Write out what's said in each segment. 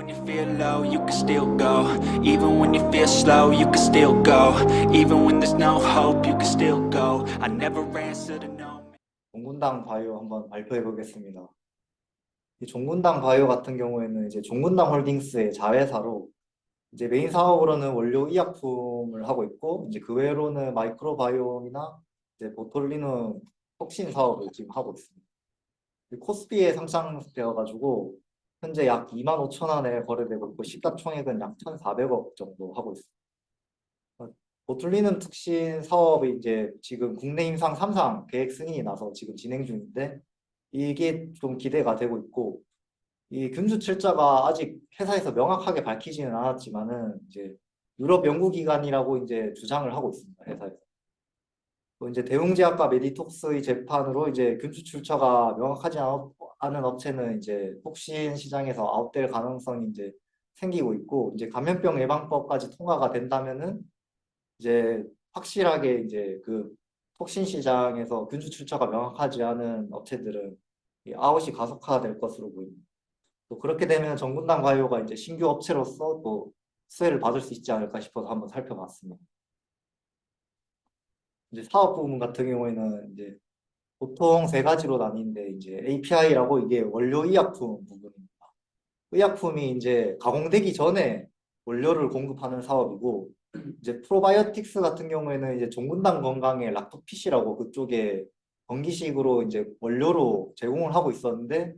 when you feel low, you can still go. Even when you feel slow, you can still go. Even when there's no hope, you can still go. I never answer to no. 종군당 바이오 한번 발표해 보겠습니다. 이 종군당 바이오 같은 경우에는 이제 종군당 홀딩스의 자회사로 이제 메인 사업으로는 원료 의약품을 하고 있고 이제 그 외로는 마이크로바이옴이나 이제 보톨리눔 톡신 사업을 지금 하고 있습니다. 코스피에 상장되어 가지고 현재 약 25,000원에 거래되고 있고 시가총액은 약 1,400억 정도 하고 있습니다. 보툴리눔 톡신 사업이 이제 지금 국내 임상 3상 계획 승인이 나서 지금 진행 중인데 이게 좀 기대가 되고 있고 이 균주 출자가 아직 회사에서 명확하게 밝히지는 않았지만은 이제 유럽 연구기관이라고 이제 주장을 하고 있습니다. 회사에서. 또 이제 대웅제약과 메디톡스의 재판으로 이제 균주 출처가 명확하지 않은 업체는 이제 톡신 시장에서 아웃될 가능성이 이제 생기고 있고 이제 감염병 예방법까지 통과가 된다면은 이제 확실하게 이제 그 톡신 시장에서 균주 출처가 명확하지 않은 업체들은 이 아웃이 가속화될 것으로 보입니다. 또 그렇게 되면 정군당 바이오가 이제 신규 업체로서 또 수혜를 받을 수 있지 않을까 싶어서 한번 살펴봤습니다. 이제 사업 부분 같은 경우에는 이제 보통 세 가지로 나뉘는데 이제 API라고 이게 원료 의약품 부분입니다. 의약품이 이제 가공되기 전에 원료를 공급하는 사업이고 이제 프로바이오틱스 같은 경우에는 이제 종군당 건강의 락토핏이라고 그쪽에 건기식으로 이제 원료로 제공을 하고 있었는데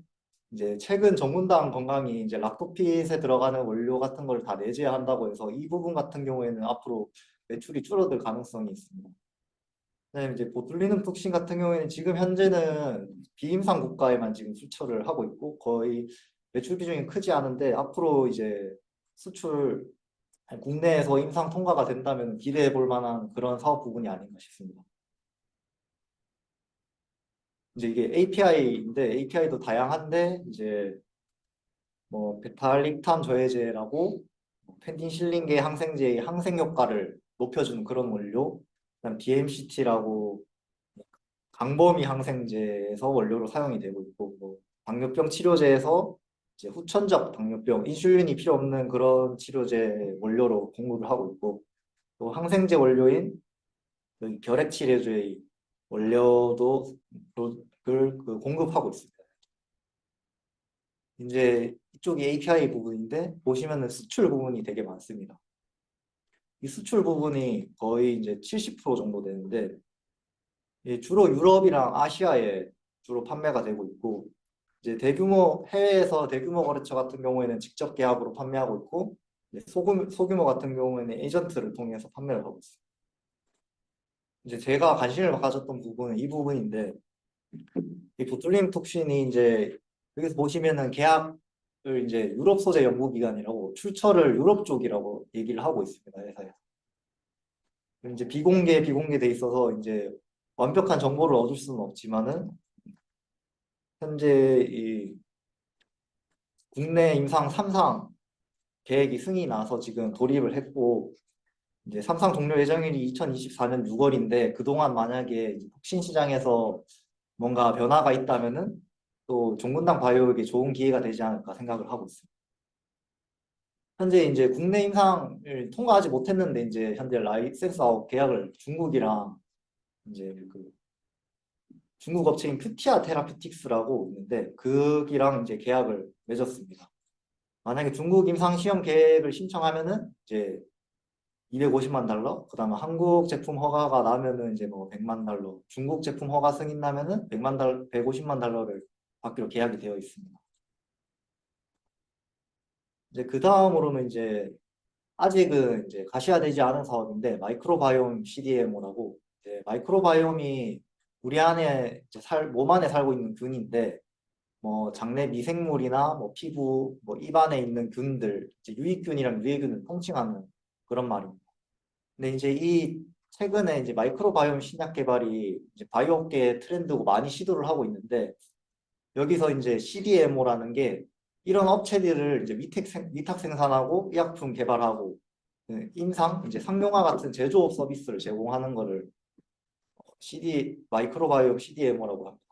이제 최근 정군당 건강이 이제 락토핏에 들어가는 원료 같은 걸 다 내재한다고 해서 이 부분 같은 경우에는 앞으로 매출이 줄어들 가능성이 있습니다. 그다음에 이제 보툴리눔 톡신 같은 경우에는 지금 현재는 비임상 국가에만 지금 수출을 하고 있고 거의 매출 비중이 크지 않은데 앞으로 이제 수출 국내에서 임상 통과가 된다면 기대해 볼 만한 그런 사업 부분이 아닌가 싶습니다. 이제 이게 API인데 API도 다양한데 이제 뭐 베타알릭탄 저해제라고 펜디실린계 항생제의 항생 효과를 높여주는 그런 원료, 그다음 DMCT라고 강범위 항생제에서 원료로 사용이 되고 있고 뭐 당뇨병 치료제에서 이제 후천적 당뇨병, 인슐린이 필요 없는 그런 치료제 원료로 공급을 하고 있고 또 항생제 원료인 결핵 치료제의 원료도 공급하고 있습니다. 이제 이쪽이 API 부분인데 보시면은 수출 부분이 되게 많습니다. 이 수출 부분이 거의 이제 70% 정도 되는데 주로 유럽이랑 아시아에 주로 판매가 되고 있고 이제 대규모 해외에서 대규모 거래처 같은 경우에는 직접 계약으로 판매하고 있고 소규모 같은 경우에는 에이전트를 통해서 판매를 하고 있어요. 이제 제가 관심을 가졌던 부분은 이 부분인데 이 보툴리눔 톡신이 이제 여기서 보시면은 계약을 이제 유럽 소재 연구기관이라고 출처를 유럽 쪽이라고 얘기를 하고 있습니다. 회사에서. 이제 비공개돼 있어서 이제 완벽한 정보를 얻을 수는 없지만은 현재 이 국내 임상 3상 계획이 승인이 나서 지금 돌입을 했고 이제 3상 종료 예정일이 2024년 6월인데 그동안 만약에 톡신 시장에서 뭔가 변화가 있다면은 또 종군당 바이오에게 좋은 기회가 되지 않을까 생각을 하고 있습니다. 현재 이제 국내 임상을 통과하지 못했는데 이제 현재 라이센스 아웃 계약을 중국이랑 이제 그 중국 업체인 퓨티아 테라퓨틱스라고 있는데 거기랑 이제 계약을 맺었습니다. 만약에 중국 임상 시험 계획을 신청하면은 이제 250만 달러, 그다음에 한국 제품 허가가 나면은 이제 뭐 100만 달러, 중국 제품 허가 승인 나면은 150만 달러를 받기로 계약이 되어 있습니다. 이제 그 다음으로는 이제 아직은 이제 가시화되지 않은 사업인데 마이크로바이옴 CDMO라고 이제 마이크로바이옴이 우리 안에 이제 몸 안에 살고 있는 균인데 뭐 장내 미생물이나 뭐 피부, 뭐 입안에 있는 균들, 이제 유익균이랑 유해균을 통칭하는 그런 말입니다. 근데 이제 이 최근에 이제 마이크로바이옴 신약 개발이 이제 바이오업계 트렌드고 많이 시도를 하고 있는데 여기서 이제 CDMO라는 게 이런 업체들을 이제 위탁 생산하고 의약품 개발하고 임상 이제 상용화 같은 제조업 서비스를 제공하는 거를 마이크로바이옴 CDMO라고 합니다.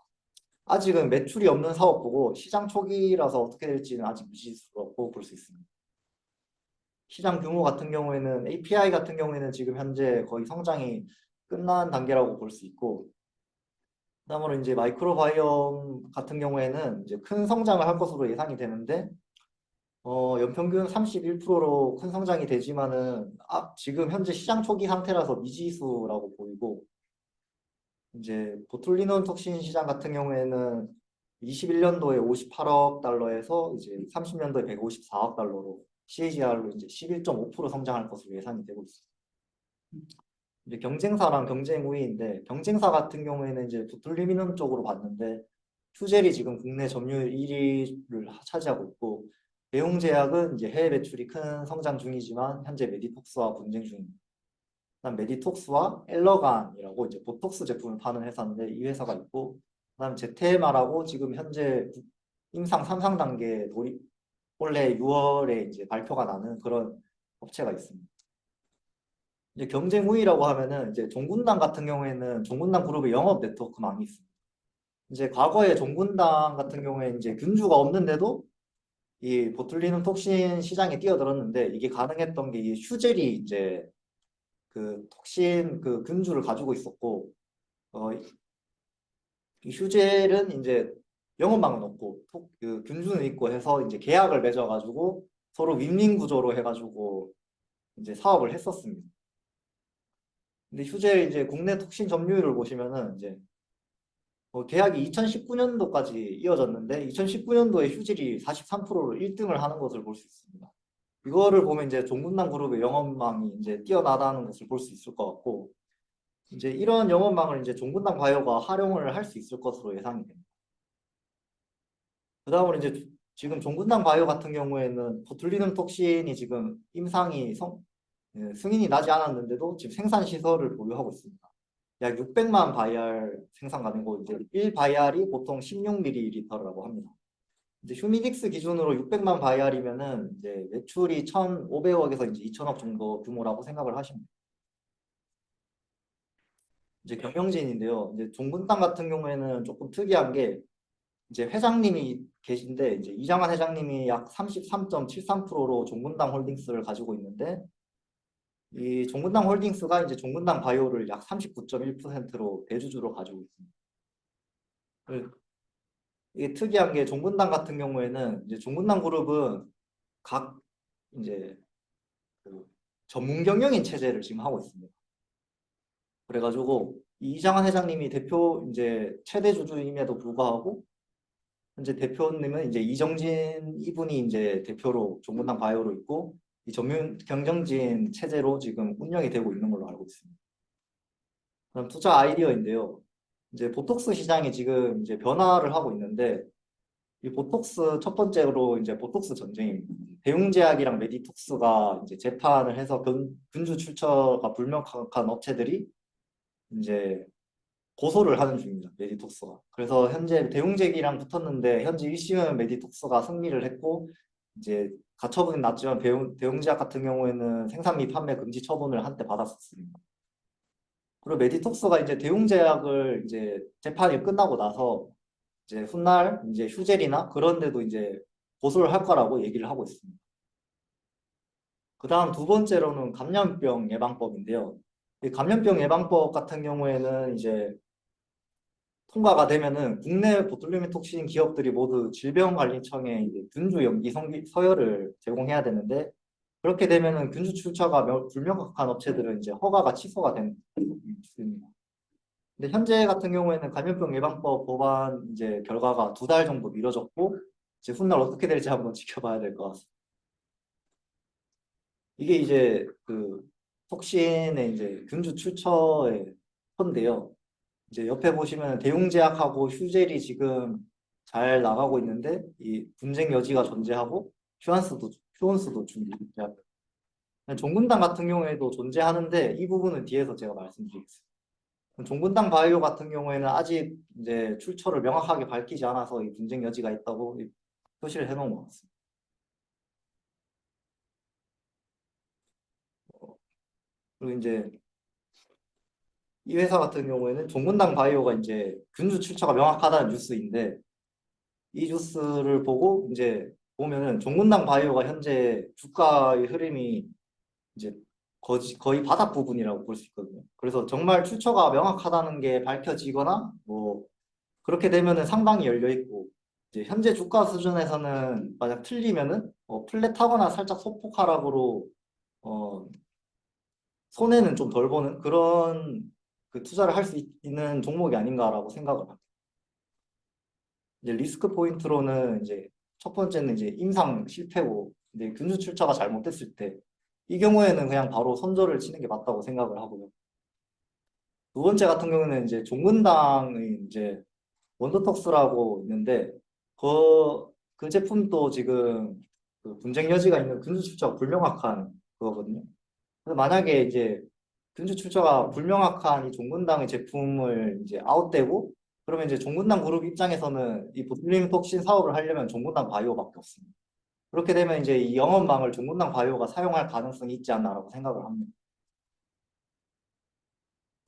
아직은 매출이 없는 사업부고 시장 초기라서 어떻게 될지는 아직 미지수라고 볼 수 있습니다. 시장 규모 같은 경우에는 API 같은 경우에는 지금 현재 거의 성장이 끝난 단계라고 볼 수 있고, 그다음으로 이제 마이크로바이옴 같은 경우에는 이제 큰 성장을 할 것으로 예상이 되는데, 연평균 31%로 큰 성장이 되지만은 지금 현재 시장 초기 상태라서 미지수라고 보이고, 이제 보툴리논 톡신 시장 같은 경우에는 21년도에 58억 달러에서 이제 30년도에 154억 달러로 CAGR로 이제 11.5% 성장할 것으로 예상이 되고 있습니다. 이제 경쟁사랑 경쟁 우위인데, 경쟁사 같은 경우에는 이제 보툴리논 쪽으로 봤는데 퓨젤이 지금 국내 점유율 1위를 차지하고 있고, 대웅제약은 이제 해외 매출이 큰 성장 중이지만 현재 메디톡스와 분쟁 중입니다. 그다음 메디톡스와 엘러간이라고 이제 보톡스 제품을 파는 회사인데 이 회사가 있고, 그다음 제테마라고 지금 현재 임상 3상 단계 올해 6월에 이제 발표가 나는 그런 업체가 있습니다. 이제 경쟁 우위라고 하면은 이제 종군당 같은 경우에는 종군당 그룹의 영업 네트워크망이 있습니다. 이제 과거에 종군당 같은 경우에 이제 균주가 없는데도 이 보툴리눔 톡신 시장에 뛰어들었는데, 이게 가능했던 게 이 휴젤이 이제 그 톡신 그 균주를 가지고 있었고, 이 휴젤은 이제 영업망은 없고 그 균주는 있고 해서 이제 계약을 맺어가지고 서로 윈윈 구조로 해가지고 이제 사업을 했었습니다. 근데 휴젤 이제 국내 톡신 점유율을 보시면은 이제 계약이 2019년도까지 이어졌는데 2019년도에 휴젤이 43%로 1등을 하는 것을 볼 수 있습니다. 이거를 보면 이제 종군당 그룹의 영업망이 이제 뛰어나다는 것을 볼 수 있을 것 같고, 이제 이런 영업망을 이제 종군당 바이오가 활용을 할 수 있을 것으로 예상이 됩니다. 그 다음으로 이제 지금 종군당 바이오 같은 경우에는 보툴리눔 톡신이 지금 승인이 나지 않았는데도 지금 생산 시설을 보유하고 있습니다. 약 600만 바이알 생산 가능이고, 이제 1바이알이 보통 16ml라고 합니다. 이제 휴미딕스 기준으로 600만 바이알이면은 이제 매출이 1,500억에서 이제 2,000억 정도 규모라고 생각을 하시면 돼요. 이제 경영진인데요. 이제 종군당 같은 경우에는 조금 특이한 게 이제 회장님이 계신데, 이제 이장환 회장님이 약 33.73%로 종군당 홀딩스를 가지고 있는데, 이 종군당 홀딩스가 이제 종군당 바이오를 약 39.1%로 대주주로 가지고 있습니다. 이게 특이한 게 종군당 같은 경우에는 이제 종군당 그룹은 각 이제 그 전문 경영인 체제를 지금 하고 있습니다. 그래가지고 이 이장환 회장님이 대표 이제 최대 주주임에도 불구하고 현재 대표님은 이제 이정진 이분이 이제 대표로 종군당 바이오로 있고, 이 전문 경영진 체제로 지금 운영이 되고 있는 걸로 알고 있습니다. 그럼 투자 아이디어인데요. 이제 보톡스 시장이 지금 이제 변화를 하고 있는데, 이 보톡스 첫 번째로 이제 보톡스 전쟁입니다. 대웅제약이랑 메디톡스가 이제 재판을 해서 균주 출처가 불명확한 업체들이 이제 고소를 하는 중입니다. 메디톡스가. 그래서 현재 대웅제약이랑 붙었는데 현재 1심은 메디톡스가 승리를 했고, 이제 가처분이 났지만 대웅제약 같은 경우에는 생산 및 판매 금지 처분을 한때 받았었습니다. 그리고 메디톡스가 이제 대웅제약을 이제 재판이 끝나고 나서 이제 훗날 이제 휴젤이나 그런 데도 이제 고소를 할 거라고 얘기를 하고 있습니다. 그 다음 두 번째로는 감염병 예방법인데요. 이 감염병 예방법 같은 경우에는 이제 통과가 되면은 국내 보툴리눔 톡신 기업들이 모두 질병관리청에 이제 균주 연기 서열을 제공해야 되는데, 그렇게 되면은 균주 출처가 불명확한 업체들은 이제 허가가 취소가 되는 있습니다. 근데 현재 같은 경우에는 감염병 예방법 법안 이제 결과가 2달 정도 미뤄졌고, 이제 훗날 어떻게 될지 한번 지켜봐야 될 것 같습니다. 이게 이제 그 톡신의 이제 균주 출처의 건데요. 이제 옆에 보시면 대웅제약하고 휴젤이 지금 잘 나가고 있는데 이 분쟁 여지가 존재하고 휴원수도 존재합니다. 종군당 같은 경우에도 존재하는데 이 부분은 뒤에서 제가 말씀드리겠습니다. 종군당 바이오 같은 경우에는 아직 이제 출처를 명확하게 밝히지 않아서 이 분쟁 여지가 있다고 표시를 해놓은 것 같습니다. 그리고 이제 이 회사 같은 경우에는 종군당 바이오가 이제 균주 출처가 명확하다는 뉴스인데 이 뉴스를 보고 이제 보면은 종군당 바이오가 현재 주가의 흐름이 이제 거의 바닥 부분이라고 볼 수 있거든요. 그래서 정말 출처가 명확하다는 게 밝혀지거나 뭐 그렇게 되면은 상방이 열려 있고 이제 현재 주가 수준에서는 만약 틀리면은 플랫하거나 살짝 소폭 하락으로 어, 손해는 좀 덜 보는 그런 그 투자를 할 수 있는 종목이 아닌가라고 생각을 합니다. 이제 리스크 포인트로는 이제 첫 번째는 이제 임상 실패고 이제 균주 출처가 잘못됐을 때 이 경우에는 그냥 바로 선저를 치는 게 맞다고 생각을 하고요. 두 번째 같은 경우는 이제 종근당의 이제 원더톡스라고 있는데 그 제품도 지금 그 분쟁 여지가 있는 균주 출처가 불명확한 그거거든요. 그래서 만약에 이제 균주 출처가 불명확한 이 종근당의 제품을 이제 아웃되고 그러면 이제 종근당 그룹 입장에서는 이 보툴리눔 톡신 사업을 하려면 종근당 바이오밖에 없습니다. 그렇게 되면 이제 이 영업망을 종근당 바이오가 사용할 가능성이 있지 않나라고 생각을 합니다.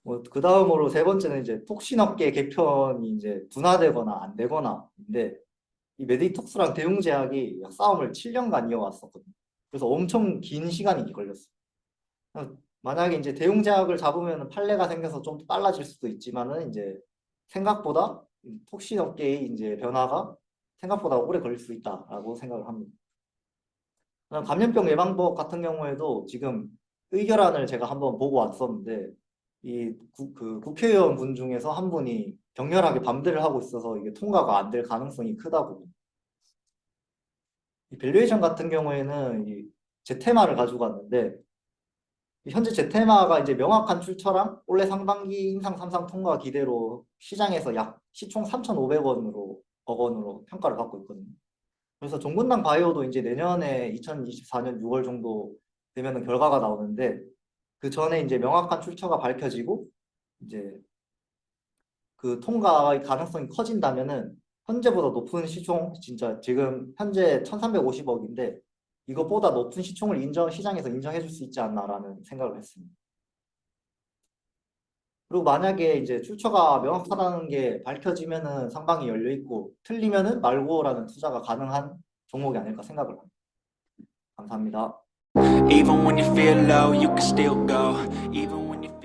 뭐 그 다음으로 세 번째는 이제 톡신업계 개편이 이제 둔화되거나 안 되거나인데 이 메디톡스랑 대웅제약이 싸움을 7년간 이어왔었거든요. 그래서 엄청 긴 시간이 걸렸어요. 만약에 이제 대웅제약을 잡으면 판례가 생겨서 좀 빨라질 수도 있지만은 이제 생각보다 톡신업계의 이제 변화가 생각보다 오래 걸릴 수 있다라고 생각을 합니다. 감염병 예방법 같은 경우에도 지금 의결안을 제가 한번 보고 왔었는데 그 국회의원 분 중에서 한 분이 격렬하게 반대를 하고 있어서 이게 통과가 안 될 가능성이 크다고. 이 밸류에이션 같은 경우에는 이 제테마를 가지고 왔는데 현재 제테마가 이제 명확한 출처랑 올해 상반기 임상 3상 통과 기대로 시장에서 약 시총 3,500원으로 억원으로 평가를 받고 있거든요. 그래서 종근당 바이오도 이제 내년에 2024년 6월 정도 되면은 결과가 나오는데 그 전에 이제 명확한 출처가 밝혀지고 이제 그 통과의 가능성이 커진다면은 현재보다 높은 시총 진짜 지금 현재 1,350억인데 이것보다 높은 시총을 시장에서 인정해 줄 수 있지 않나라는 생각을 했습니다. 그리고 만약에 이제 출처가 명확하다는 게 밝혀지면은 상방이 열려 있고 틀리면은 말고라는 투자가 가능한 종목이 아닐까 생각을 합니다. 감사합니다. Even when you feel low, you can still go. Even when you feel